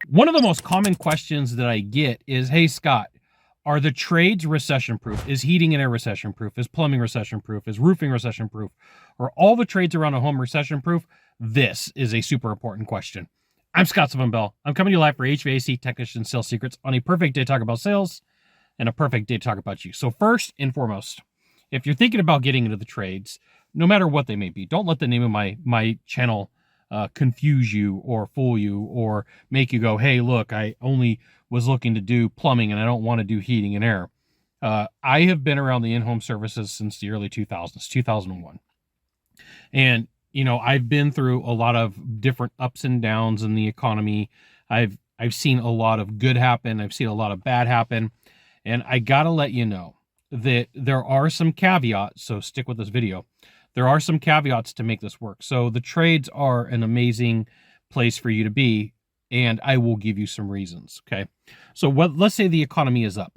One of the most common questions that I get is, hey, Scott, are the trades recession proof? Is heating and air recession proof? Is plumbing recession proof? Is roofing recession proof? Are all the trades around a home recession proof? This is a super important question. I'm Scott Sylvan Bell. I'm coming to you live for HVAC Technician Sales Secrets on a perfect day to talk about sales and a perfect day to talk about you. So first and foremost, if you're thinking about getting into the trades, no matter what they may be, don't let the name of my channel confuse you or fool you or make you go, hey, look, I only was looking to do plumbing and I don't want to do heating and air. I have been around the in-home services since the early 2000s, 2001. And, you know, I've been through a lot of different ups and downs in the economy. I've seen a lot of good happen. I've seen a lot of bad happen. And I got to let you know that there are some caveats. So stick with this video. There are some caveats to make this work. So the trades are an amazing place for you to be, and I will give you some reasons, okay? So let's say the economy is up.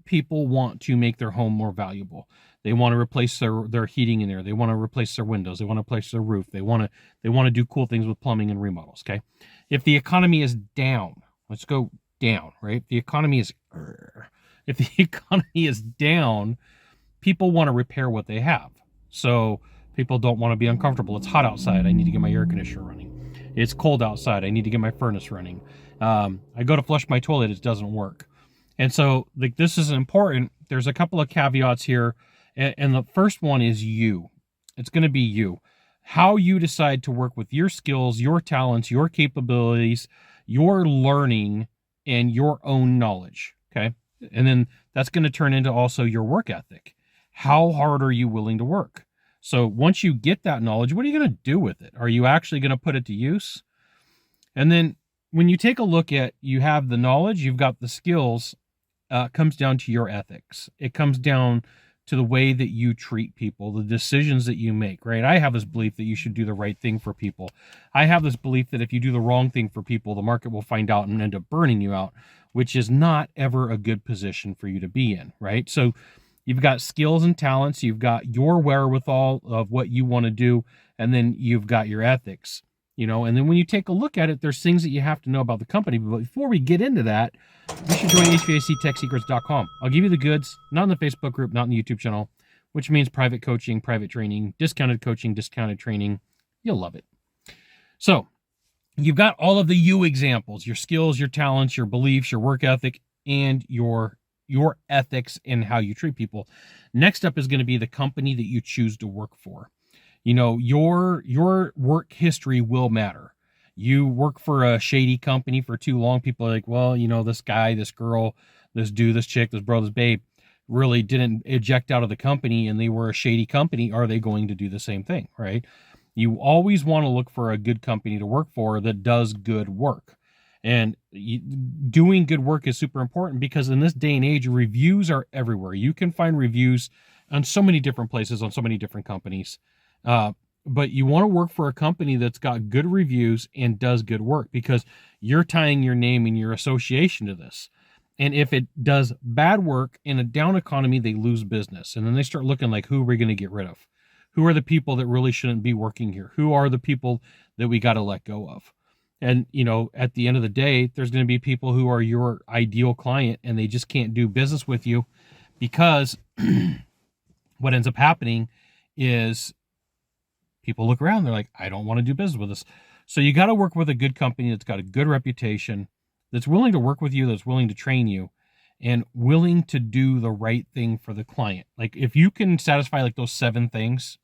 People want to make their home more valuable. They want to replace their heating in there. They want to replace their windows. They want to replace their roof. They want to do cool things with plumbing and remodels, okay? If the economy is down, let's go down, right? If the economy is down, people want to repair what they have. So people don't want to be uncomfortable. It's hot outside. I need to get my air conditioner running. It's cold outside. I need to get my furnace running. I go to flush my toilet. It doesn't work. And so this is important. There's a couple of caveats here. And the first one is you. It's going to be you. How you decide to work with your skills, your talents, your capabilities, your learning, and your own knowledge. Okay. And then that's going to turn into also your work ethic. How hard are you willing to work? So once you get that knowledge, what are you going to do with it? Are you actually going to put it to use? And then when you take a look at, you have the knowledge, you've got the skills, it comes down to your ethics. It comes down to the way that you treat people, the decisions that you make, right? I have this belief that you should do the right thing for people. I have this belief that if you do the wrong thing for people, the market will find out and end up burning you out, which is not ever a good position for you to be in, right? So you've got skills and talents, you've got your wherewithal of what you want to do, and then you've got your ethics, you know, and then when you take a look at it, there's things that you have to know about the company. But before we get into that, you should join HVACTechSecrets.com. I'll give you the goods, not in the Facebook group, not in the YouTube channel, which means private coaching, private training, discounted coaching, discounted training. You'll love it. So you've got all of the you examples, your skills, your talents, your beliefs, your work ethic, and your ethics and how you treat people. Next up is going to be the company that you choose to work for. You know, your work history will matter. You work for a shady company for too long, people are like, well, you know, this guy, this girl, this dude, this chick, this bro, this babe really didn't eject out of the company and they were a shady company. Are they going to do the same thing, right? You always want to look for a good company to work for that does good work. And doing good work is super important because in this day and age, reviews are everywhere. You can find reviews on so many different places, on so many different companies. But you want to work for a company that's got good reviews and does good work because you're tying your name and your association to this. And if it does bad work in a down economy, they lose business. And then they start looking like, who are we going to get rid of? Who are the people that really shouldn't be working here? Who are the people that we got to let go of? And, you know, at the end of the day, there's going to be people who are your ideal client and they just can't do business with you because what ends up happening is people look around, they're like, I don't want to do business with this. So you got to work with a good company that's got a good reputation, that's willing to work with you, that's willing to train you, and willing to do the right thing for the client. Like if you can satisfy like those seven things,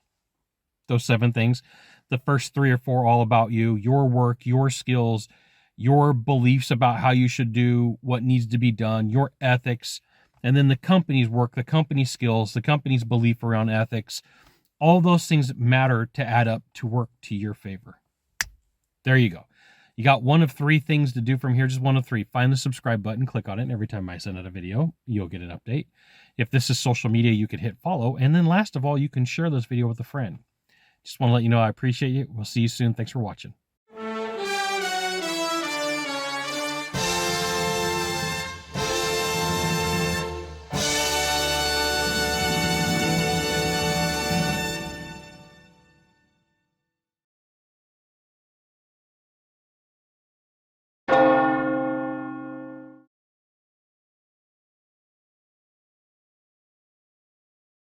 the first 3 or 4 all about you, your work, your skills, your beliefs about how you should do what needs to be done, your ethics, and then the company's work, the company's skills, the company's belief around ethics. All those things matter to add up to work to your favor. There you go. You got one of 3 things to do from here, just one of 3. Find the subscribe button, click on it, and every time I send out a video, you'll get an update. If this is social media, you could hit follow. And then last of all, you can share this video with a friend. Just want to let you know I appreciate you. We'll see you soon. Thanks for watching.